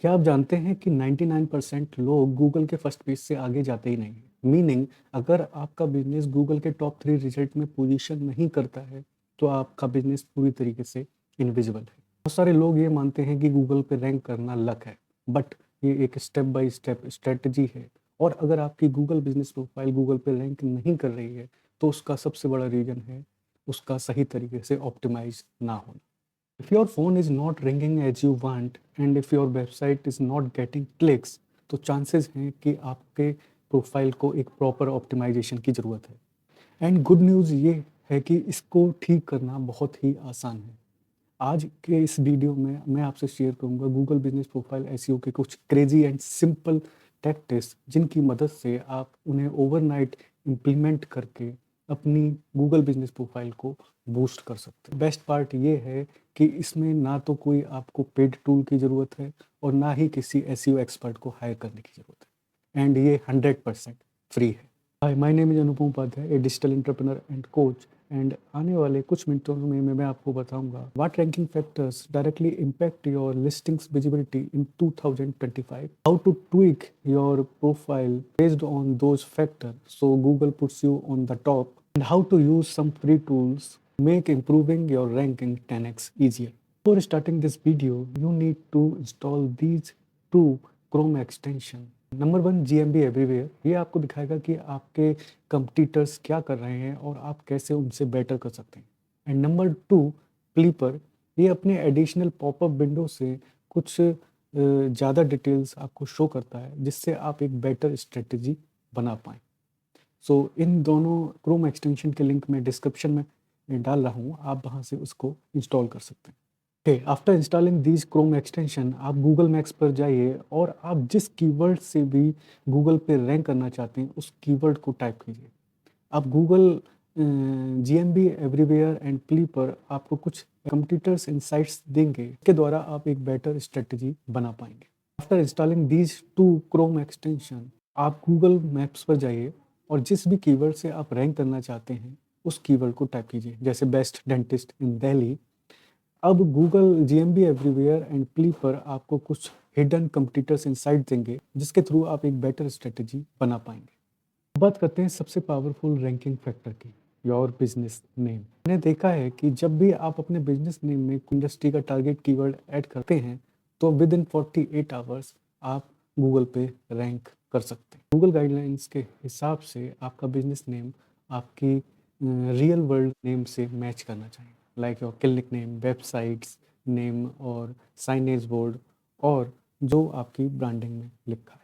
क्या आप जानते हैं कि 99% लोग गूगल के फर्स्ट पेज से आगे जाते ही नहीं हैं? मीनिंग अगर आपका बिजनेस गूगल के टॉप 3 रिजल्ट में पोजीशन नहीं करता है, तो आपका बिजनेस पूरी तरीके से इनविजिबल है। बहुत सारे लोग ये मानते हैं कि गूगल पे रैंक करना लक है, बट ये एक स्टेप बाय स्टेप स्ट्रेटजी है। और अगर आपकी गूगल बिजनेस प्रोफाइल गूगल पे रैंक नहीं कर रही है, तो उसका सबसे बड़ा रीज़न है उसका सही तरीके से ऑप्टिमाइज ना होना। If your phone is not ringing as you want and if your website is not getting clicks, तो चांसेस हैं कि आपके प्रोफाइल को एक प्रॉपर ऑप्टिमाइजेशन की ज़रूरत है। एंड गुड न्यूज़ ये है कि इसको ठीक करना बहुत ही आसान है। आज के इस वीडियो में मैं आपसे शेयर करूंगा गूगल बिजनेस प्रोफाइल एसईओ के कुछ क्रेजी एंड सिंपल टैक्टिक्स, जिनकी मदद से आप उन्हें ओवरनाइट इम्प्लीमेंट करके अपनी गूगल बिजनेस प्रोफाइल को बूस्ट कर सकते हैं। बेस्ट पार्ट ये है कि इसमें ना तो कोई आपको पेड टूल की ज़रूरत है और ना ही किसी एसईओ एक्सपर्ट को हायर करने की ज़रूरत है, एंड ये 100% फ्री है। Hi, my name is Anupam Upadhyay, a digital entrepreneur and coach. And आने वाले कुछ मिनटों में मैं आपको बताऊंगा what ranking factors directly impact your listings visibility in 2025, how to tweak your profile based on those factor so Google puts you on the top, and how to use some free tools make improving your ranking 10x easier. Before starting this video, you need to install these two Chrome extension. Number 1, GMB everywhere. ये आपको दिखाएगा कि आपके competitors क्या कर रहे हैं और आप कैसे उनसे बेटर कर सकते हैं। And number 2, प्लीपर। ये अपने एडिशनल पॉपअप विंडो से कुछ ज़्यादा डिटेल्स आपको शो करता है, जिससे आप एक बेटर स्ट्रेटजी बना पाएँ। सो इन दोनों क्रोम एक्सटेंशन के लिंक मैं डिस्क्रिप्शन में डाल रहा हूँ, आप वहाँ से उसको इंस्टॉल कर सकते हैं। Okay, after installing these Chrome extension, आप गूगल मैप्स पर जाइए और आप जिस कीवर्ड से भी गूगल पे रैंक करना चाहते हैं उस कीवर्ड को टाइप कीजिए। आप Google GMB everywhere and plea पर आपको कुछ कंप्यूटर्स इंसाइट्स देंगे, इसके द्वारा आप एक बेटर स्ट्रेटजी बना पाएंगे। After installing these two Chrome extension, आप गूगल मैप्स पर जाइए और जिस भी कीवर्ड से आप रैंक करना चाहते हैं उस कीवर्ड को टाइप कीजिए, जैसे बेस्ट डेंटिस्ट इन दिल्ली। अब Google GMB everywhere and plea पर आपको कुछ हिडन कंपटीटर्स इंसाइट देंगे, जिसके थ्रू आप एक बेटर स्ट्रेटजी बना पाएंगे। बात करते हैं सबसे पावरफुल रैंकिंग फैक्टर की, योर बिजनेस नेम। मैंने देखा है कि जब भी आप अपने बिजनेस नेम में इंडस्ट्री का टारगेट कीवर्ड ऐड करते हैं, तो विद इन 48 आवर्स आप गूगल पे रैंक कर सकते हैं। गूगल गाइडलाइंस के हिसाब से आपका बिजनेस नेम आपकी रियल वर्ल्ड नेम से मैच करना चाहिए, like your clinic name, websites name और साइनेज बोर्ड, और जो आपकी ब्रांडिंग में लिखा है।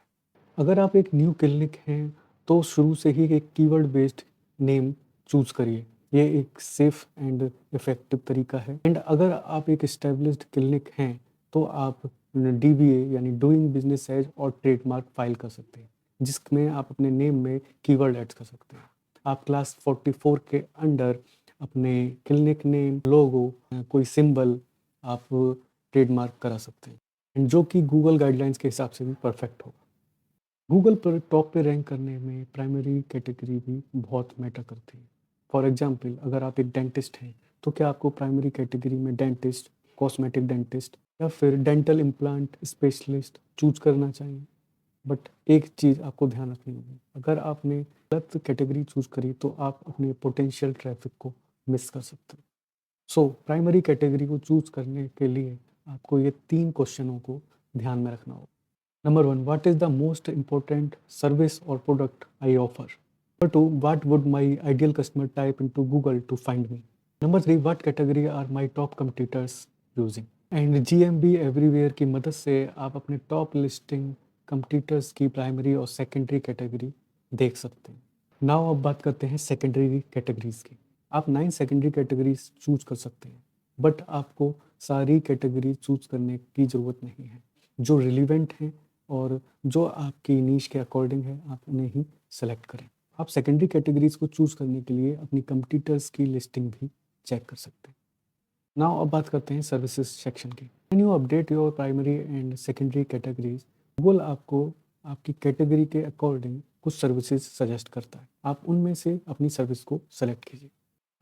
अगर आप एक न्यू क्लिनिक हैं तो शुरू से ही एक कीवर्ड बेस्ड नेम चूज करिए। ये एक सेफ एंड इफेक्टिव तरीका है। एंड अगर आप एक एस्टेब्लिश्ड क्लिनिक हैं तो आप DBA यानी डूइंग बिजनेस एज और ट्रेडमार्क फाइल कर सकते हैं, जिसमें आप अपने नेम में कीवर्ड ऐड कर सकते हैं। आप क्लास 44 के अंडर अपने क्लिनिक नेम, लोगो, कोई सिंबल आप ट्रेडमार्क करा सकते हैं, एंड जो कि गूगल गाइडलाइंस के हिसाब से भी परफेक्ट हो। गूगल पर टॉप पे रैंक करने में प्राइमरी कैटेगरी भी बहुत मैटर करती है। फॉर एग्जांपल, अगर आप एक डेंटिस्ट हैं तो क्या आपको प्राइमरी कैटेगरी में डेंटिस्ट, कॉस्मेटिक डेंटिस्ट या फिर डेंटल इम्प्लांट स्पेशलिस्ट चूज करना चाहिए। बट एक चीज़ आपको ध्यान रखनी होगी, अगर आपने गलत कैटेगरी चूज करी तो आप अपने पोटेंशियल ट्रैफिक को मिस कर सकते हैं। सो प्राइमरी कैटेगरी को चूज करने के लिए आपको ये 3 क्वेश्चनों को ध्यान में रखना होगा। Number 1, what is the most important service or product I offer? Number 2, what would my ideal customer type into Google to find me? Number 3, what category are my top competitors using? And GMB everywhere की मदद से आप अपने top listing competitors की primary और secondary category देख सकते हैं। नाउ अब बात करते हैं सेकेंडरी कैटेगरीज की। आप 9 सेकेंडरी कैटेगरीज चूज कर सकते हैं, बट आपको सारी कैटेगरी चूज करने की ज़रूरत नहीं है। जो रिलीवेंट हैं और जो आपकी नीश के अकॉर्डिंग है, आप उन्हें ही सेलेक्ट करें। आप सेकेंडरी कैटेगरीज को चूज करने के लिए अपनी कंपटीटर्स की लिस्टिंग भी चेक कर सकते हैं। नाउ अब बात करते हैं सर्विसेज सेक्शन की। When you update your primary and secondary categories, Google आपको आपकी कैटेगरी के अकॉर्डिंग कुछ सर्विसेज सजेस्ट करता है। आप उनमें से अपनी सर्विस को सेलेक्ट कीजिए।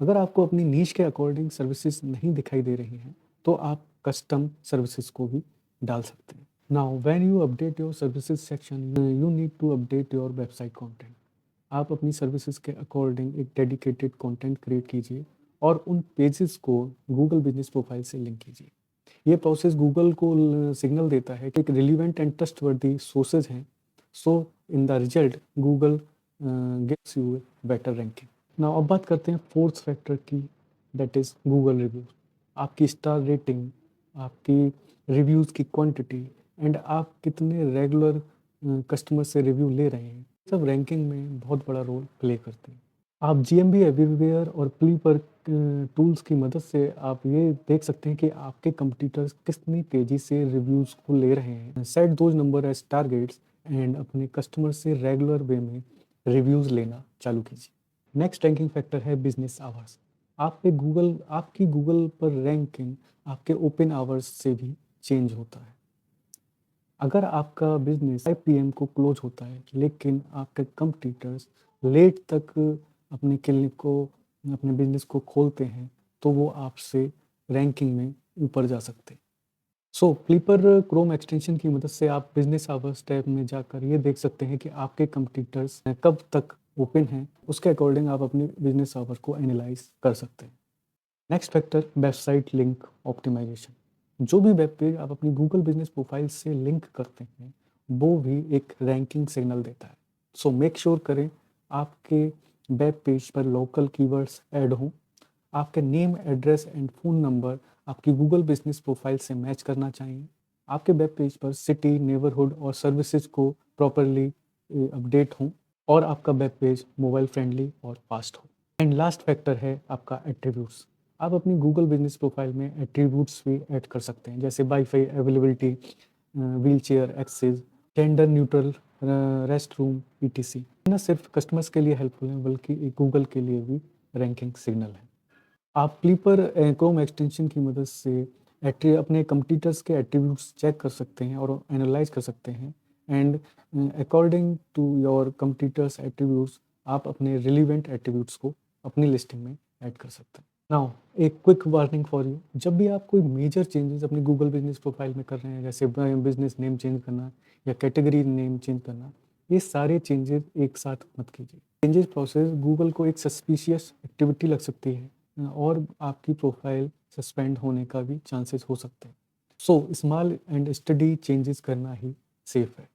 अगर आपको अपनी नीश के अकॉर्डिंग सर्विसेज नहीं दिखाई दे रही हैं तो आप कस्टम सर्विसेज को भी डाल सकते हैं। Now, when you update your services section, you need to update your website content. आप अपनी सर्विसेज के अकॉर्डिंग एक डेडिकेटेड कंटेंट क्रिएट कीजिए और उन पेजेस को गूगल बिजनेस प्रोफाइल से लिंक कीजिए। ये प्रोसेस गूगल को सिग्नल देता है कि एक रिलीवेंट एंड ट्रस्टवर्दी सोर्सेज हैं, so in the result Google gives you better ranking. Now अब बात करते हैं फोर्थ फैक्टर की, दैट इज़ गूगल रिव्यूज। आपकी स्टार रेटिंग, आपकी रिव्यूज़ की क्वांटिटी एंड आप कितने रेगुलर कस्टमर से रिव्यू ले रहे हैं, सब रैंकिंग में बहुत बड़ा रोल प्ले करते हैं। आप जीएमबी एवरीवेयर और प्लीपर टूल्स की मदद से आप ये देख सकते हैं कि आपके कंपटीटर्स कितनी तेज़ी से रिव्यूज़ को ले रहे हैं। Set those number as targets and अपने कस्टमर से रेगुलर वे में रिव्यूज़ लेना चालू कीजिए। नेक्स्ट रैंकिंग फैक्टर है बिजनेस आवर्स। आपकी गूगल पर रैंकिंग आपके ओपन आवर्स से भी चेंज होता है। अगर आपका बिजनेस 5 PM को क्लोज होता है, लेकिन आपके कंपटीटर्स लेट तक अपने क्लिनिक को, अपने बिजनेस को खोलते हैं, तो वो आपसे रैंकिंग में ऊपर जा सकते हैं। सो प्लीपर क्रोम एक्सटेंशन की मदद से आप बिजनेस आवर्स टैब में जाकर ये देख सकते हैं कि आपके कंपटीटर्स कब तक ओपन हैं। उसके अकॉर्डिंग आप अपने बिजनेस आवर को एनालाइज कर सकते हैं। Next factor, website link optimisation. जो भी वेब पेज आप अपनी गूगल बिजनेस प्रोफाइल से लिंक करते हैं, वो भी एक रैंकिंग सिग्नल देता है। सो मेक श्योर करें आपके वेब पेज पर लोकल कीवर्ड्स ऐड हों, आपके name, address and phone number आपकी गूगल बिजनेस प्रोफाइल से मैच करना चाहिए, आपके वेब पेज पर सिटी, नेबरहुड और सर्विसेज को प्रॉपरली अपडेट हों, और आपका वेब पेज मोबाइल फ्रेंडली और फास्ट हो। एंड लास्ट फैक्टर है आपका एट्रीब्यूट्स। आप अपनी गूगल बिजनेस प्रोफाइल में एट्रीब्यूट्स भी ऐड कर सकते हैं, जैसे wifi availability, wheelchair access, gender neutral rest room, ETC। न सिर्फ कस्टमर्स के लिए हेल्पफुल हैं, बल्कि गूगल के लिए भी रैंकिंग सिग्नल है। आप प्लीपर क्रोम एक्सटेंशन की मदद से अपने कंपटीटर्स के एट्रीब्यूट्स चेक कर सकते हैं और एनालाइज कर सकते हैं, and according to your competitors attributes आप अपने रिलीवेंट एट्रीब्यूट्स को अपनी लिस्टिंग में ऐड कर सकते हैं। नाउ एक क्विक वार्निंग फॉर यू, जब भी आप कोई मेजर चेंजेस अपनी गूगल बिजनेस प्रोफाइल में कर रहे हैं, जैसे बिजनेस नेम चेंज करना या कैटेगरी नेम चेंज करना, ये सारे चेंजेस एक साथ मत कीजिए। चेंजेस प्रोसेस गूगल को एक सस्पिशियस एक्टिविटी लग सकती है और आपकी प्रोफाइल सस्पेंड होने का भी चांसेस हो सकते हैं। So small and study changes करना ही सेफ है।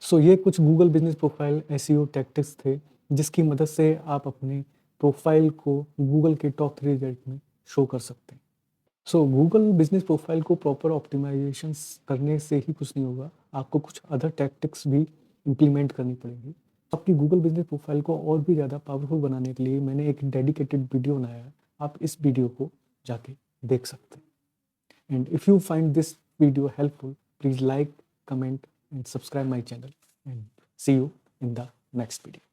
सो ये कुछ Google business profile SEO tactics थे, जिसकी मदद से आप अपने प्रोफाइल को गूगल के टॉप 3 रिजल्ट में शो कर सकते हैं। सो गूगल बिजनेस प्रोफाइल को प्रॉपर ऑप्टिमाइजेशन करने से ही कुछ नहीं होगा, आपको कुछ अदर टैक्टिक्स भी इम्प्लीमेंट करनी पड़ेगी। आपकी गूगल बिजनेस प्रोफाइल को और भी ज़्यादा पावरफुल बनाने के लिए मैंने एक डेडिकेटेड वीडियो बनाया है, आप इस वीडियो को जाके देख सकते हैं। And if you find this video helpful, please like, comment and subscribe my channel, and see you in the next video.